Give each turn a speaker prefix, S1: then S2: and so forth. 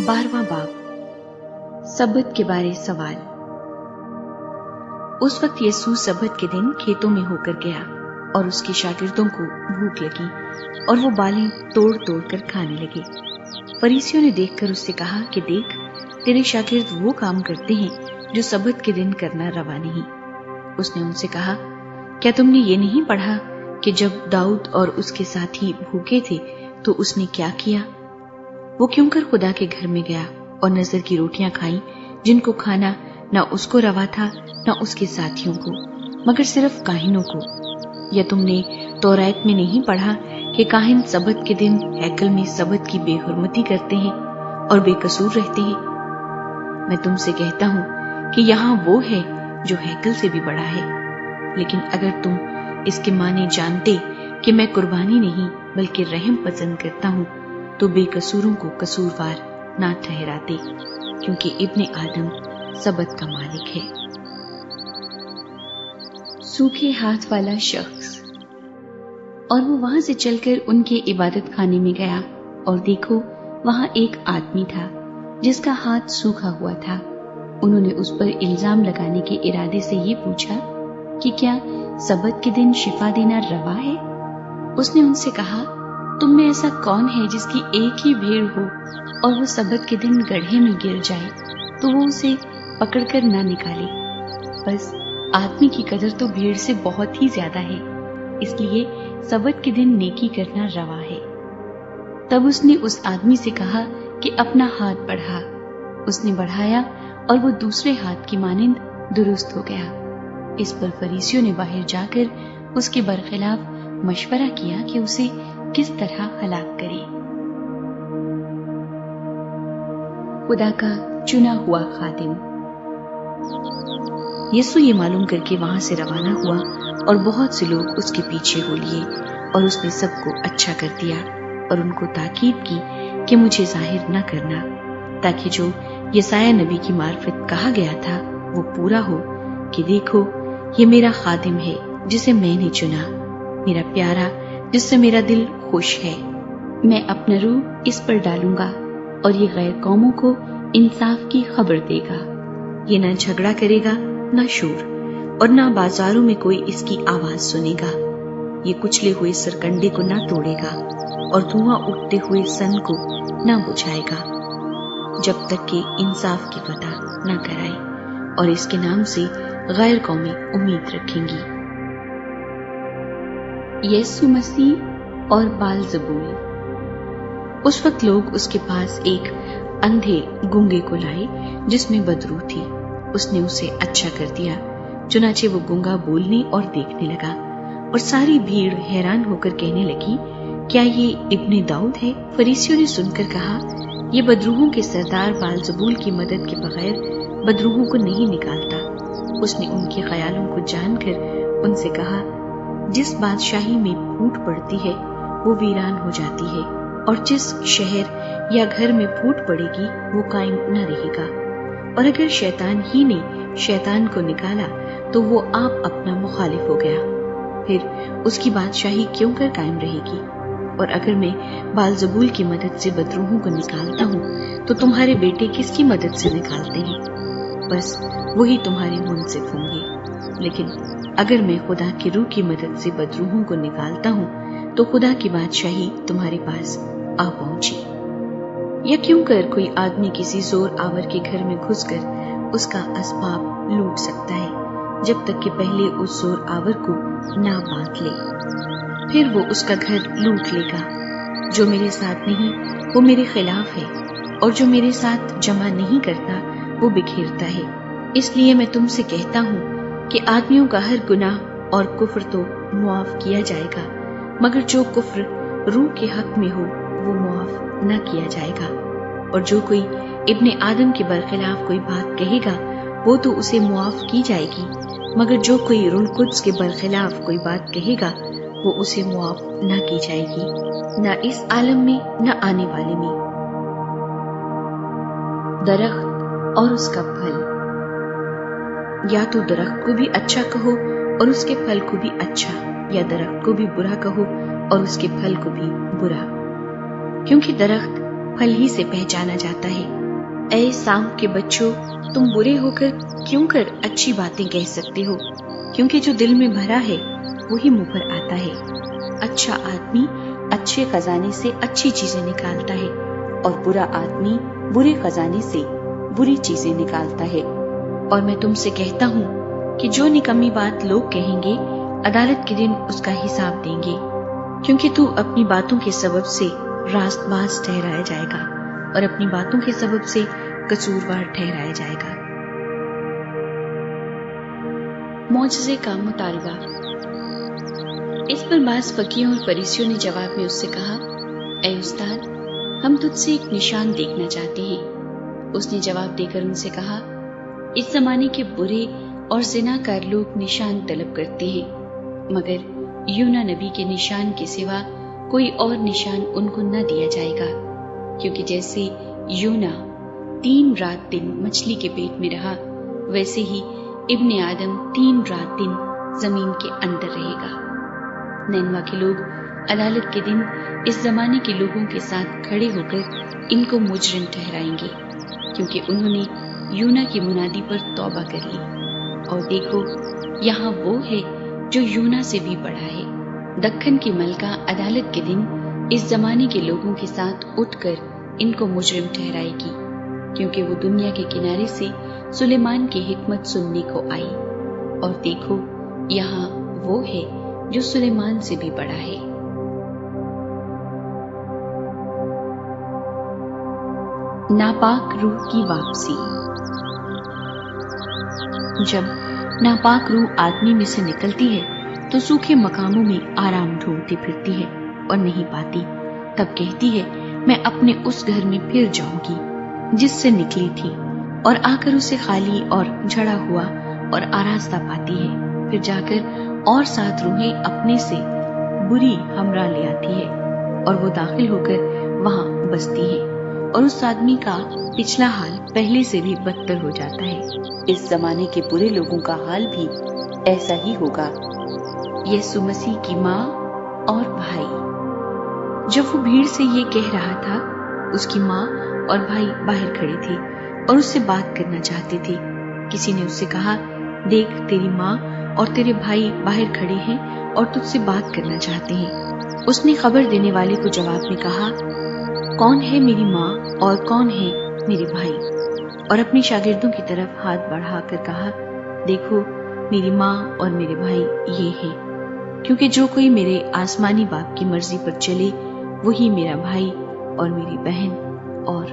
S1: 12واں باب سبت کے بارے سوال۔ اس وقت یسوع سبت کے دن کھیتوں میں ہو کر گیا اور اس کے شاگردوں کو بھوک لگی اور وہ بالیں توڑ توڑ کر کھانے لگے۔ فریسیوں نے دیکھ کر اس سے کہا کہ دیکھ، تیرے شاگرد وہ کام کرتے ہیں جو سبت کے دن کرنا روا نہیں۔ اس نے ان سے کہا، کیا تم نے یہ نہیں پڑھا کہ جب داؤد اور اس کے ساتھی بھوکے تھے تو اس نے کیا کیا؟ وہ کیوں کر خدا کے گھر میں گیا اور نظر کی روٹیاں کھائیں جن کو کھانا نہ اس کو روا تھا نہ اس کے ساتھیوں کو، مگر صرف کاہنوں کو۔ یا تم نے تورات میں نہیں پڑھا کہ کاہن سبت کے دن ہیکل میں سبت کی بے حرمتی کرتے ہیں اور بے قصور رہتے ہیں؟ میں تم سے کہتا ہوں کہ یہاں وہ ہے جو ہیکل سے بھی بڑا ہے۔ لیکن اگر تم اس کے معنی جانتے کہ میں قربانی نہیں بلکہ رحم پسند کرتا ہوں تو بے قصوروں کو قصوروار نہ ٹھہراتے، کیونکہ ابن آدم سبت کا مالک ہے۔ سوکھے ہاتھ والا شخص۔ اور وہ وہاں سے چل کر ان کے عبادت خانے میں گیا، اور دیکھو وہاں ایک آدمی تھا جس کا ہاتھ سوکھا ہوا تھا۔ انہوں نے اس پر الزام لگانے کے ارادے سے یہ پوچھا کہ کیا سبت کے دن شفا دینا روا ہے؟ اس نے ان سے کہا، تم میں ایسا کون ہے جس کی ایک ہی بھیڑ ہو اور وہ سبت کے دن گڑھے میں گر جائے تو وہ اسے پکڑ کر نہ نکالے؟ بس آدمی کی قدر تو بھیڑ سے بہت ہی زیادہ ہے، اس لیے سبت کے دن نیکی کرنا روا ہے۔ تب اس نے اس آدمی سے کہا کہ اپنا ہاتھ بڑھا۔ اس نے بڑھایا اور وہ دوسرے ہاتھ کی مانند درست ہو گیا۔ اس پر فریسیوں نے باہر جا کر اس کے برخلاف مشورہ کیا کہ اسے کس طرح ہلاک کرے۔ خدا کا چنا ہوا خادم۔ یسوع یہ معلوم کر کے وہاں سے روانہ ہوا اور بہت سے لوگ اس کے پیچھے ہو لیے، اور اس نے سب کو اچھا کر دیا اور ان کو تاکید کی کہ مجھے ظاہر نہ کرنا، تاکہ جو یسایہ نبی کی معرفت کہا گیا تھا وہ پورا ہو کہ دیکھو یہ میرا خادم ہے جسے میں نے چنا، میرا پیارا جس سے میرا دل خوش ہے۔ میں اپنا روح اس پر ڈالوں گا اور یہ غیر قوموں کو انصاف کی خبر دے گا۔ یہ نہ جھگڑا کرے گا نہ شور، اور نہ بازاروں میں کوئی اس کی آواز سنے گا۔ یہ کچلے ہوئے سرکنڈے کو نہ توڑے گا اور دھواں اٹھتے ہوئے سن کو نہ بجھائے گا، جب تک کہ انصاف کی فتح نہ کرائے، اور اس کے نام سے غیر قومیں امید رکھیں گی۔ یسوع مسیح اور بال-زبول۔ اس وقت لوگ اس کے پاس ایک اندھے گونگے کو لائے جس میں بدروح تھی۔ اس نے اسے اچھا کر دیا، چنانچہ وہ گونگا بولنے اور دیکھنے لگا، اور ساری بھیڑ حیران ہو کر کہنے لگی، کیا یہ ابن داؤد ہے؟ فریسیوں نے سن کر کہا، یہ بدروحوں کے سردار بال-زبول کی مدد کے بغیر بدروحوں کو نہیں نکالتا۔ اس نے ان کے خیالوں کو جان کر ان سے کہا، جس بادشاہی میں پھوٹ پڑتی ہے وہ ویران ہو جاتی ہے، اور جس شہر یا گھر میں پھوٹ پڑے گی وہ قائم نہ رہے گا۔ اور اگر شیطان ہی نے شیطان کو نکالا تو وہ آپ اپنا مخالف ہو گیا، پھر اس کی بادشاہی کیوں کر قائم رہے گی؟ اور اگر میں بال-زبول کی مدد سے بدروحوں کو نکالتا ہوں تو تمہارے بیٹے کس کی مدد سے نکالتے ہیں؟ بس وہی تمہارے منصف ہوں گے۔ لیکن اگر میں خدا کی روح کی مدد سے بدروحوں کو نکالتا ہوں تو خدا کی بادشاہی تمہارے پاس آ پہنچی۔ یا کیوں کر کوئی آدمی کسی زور آور کے گھر میں گھس کر اس کا اسباب لوٹ سکتا ہے جب تک کہ پہلے اس زور آور کو نہ باندھ لے؟ پھر وہ اس کا گھر لوٹ لے گا۔ جو میرے ساتھ نہیں وہ میرے خلاف ہے، اور جو میرے ساتھ جمع نہیں کرتا وہ بکھیرتا ہے۔ اس لیے میں تم سے کہتا ہوں کہ آدمیوں کا ہر گناہ اور کفر تو معاف کیا جائے گا، مگر جو کفر روح کے حق میں ہو وہ معاف نہ کیا جائے گا۔ اور جو کوئی ابن آدم کے برخلاف کوئی بات کہے گا وہ تو اسے معاف کی جائے گی، مگر جو کوئی روح القدس کے برخلاف کوئی بات کہے گا وہ اسے معاف نہ کی جائے گی، نہ اس عالم میں نہ آنے والے میں۔ درخت اور اس کا پھل۔ یا تو درخت کو بھی اچھا کہو اور اس کے پھل کو بھی اچھا، یا درخت کو بھی برا کہو اور اس کے پھل کو بھی برا، کیونکہ درخت پھل ہی سے پہچانا جاتا ہے۔ اے سام کے بچوں، تم برے ہو کر کیوں کر اچھی باتیں کہہ سکتے ہو؟ کیونکہ جو دل میں بھرا ہے وہی منہ پر آتا ہے۔ اچھا آدمی اچھے خزانے سے اچھی چیزیں نکالتا ہے، اور برا آدمی برے خزانے سے بری چیزیں نکالتا ہے۔ اور میں تم سے کہتا ہوں کہ جو نکمی بات لوگ کہیں گے، عدالت کے دن اس کا حساب دیں گے، کیونکہ تو اپنی باتوں کے سبب سے راست باز ٹھہرایا جائے گا اور اپنی باتوں کے سبب سے قصوروار ٹھہرایا جائے گا۔ معجزے کا مطالبہ۔ اس پر بعض فقیہوں اور فریسیوں نے جواب میں اس سے کہا، اے استاد، ہم تجھ سے ایک نشان دیکھنا چاہتے ہیں۔ اس نے جواب دے کر ان سے کہا، اس زمانے کے برے اور زناکار لوگ نشان طلب کرتے ہیں، مگر یونا نبی کے نشان کے سوا کوئی اور نشان ان کو نہ دیا جائے گا، کیونکہ جیسے یونا 3 رات دن مچھلی کے پیٹ میں رہا، ویسے ہی ابن آدم 3 رات دن زمین کے اندر رہے گا۔ نینوا کے لوگ عدالت کے دن اس زمانے کے لوگوں کے ساتھ کھڑے ہو کر ان کو مجرم ٹھہرائیں گے، کیونکہ انہوں نے یونا کی منادی پر توبہ کر لی۔ اور دیکھو، یہاں وہ ہے جو یونا سے بھی بڑا ہے۔ دکن کی ملکہ عدالت کے دن اس زمانے کے لوگوں کے ساتھ اٹھ کر ان کو مجرم ٹھہرائے گی، کیونکہ وہ دنیا کے کنارے سے سلیمان کی حکمت سننے کو آئی۔ اور دیکھو، یہاں وہ ہے جو سلیمان سے بھی بڑا ہے۔ ناپاک روح کی واپسی۔ جب ناپاک روح آدمی میں سے نکلتی ہے تو سوکھے مقاموں میں آرام ڈھونڈتی پھرتی ہے اور نہیں پاتی، تب کہتی ہے، میں اپنے اس گھر میں پھر جاؤں گی جس سے نکلی تھی، اور آ کر اسے خالی اور جھڑا ہوا اور آراستہ پاتی ہے۔ پھر جا کر اور 7 روحیں اپنے سے بری ہمراہ لے آتی ہے، اور وہ داخل ہو کر وہاں بستی ہے، اور اس آدمی کا پچھلا حال پہلے سے بھی بدتر ہو جاتا ہے۔ اس زمانے کے برے لوگوں کا حال بھی ایسا ہی ہوگا۔ یسوع مسیح کی ماں اور بھائی۔ جب وہ بھیڑ سے یہ کہہ رہا تھا، اس کی ماں اور بھائی باہر کھڑے تھے اور اس سے بات کرنا چاہتے تھے۔ کسی نے اس سے کہا، دیکھ، تیری ماں اور تیرے بھائی باہر کھڑے ہیں اور تجھ سے بات کرنا چاہتے ہیں۔ اس نے خبر دینے والے کو جواب میں کہا، کون ہے میری ماں اور کون ہے میرے بھائی؟ اور اپنے شاگردوں کی طرف ہاتھ بڑھا کر کہا، دیکھو، میری ماں اور میرے بھائی یہ ہیں، کیونکہ جو کوئی میرے آسمانی باپ کی مرضی پر چلے وہی میرا بھائی اور میری بہن اور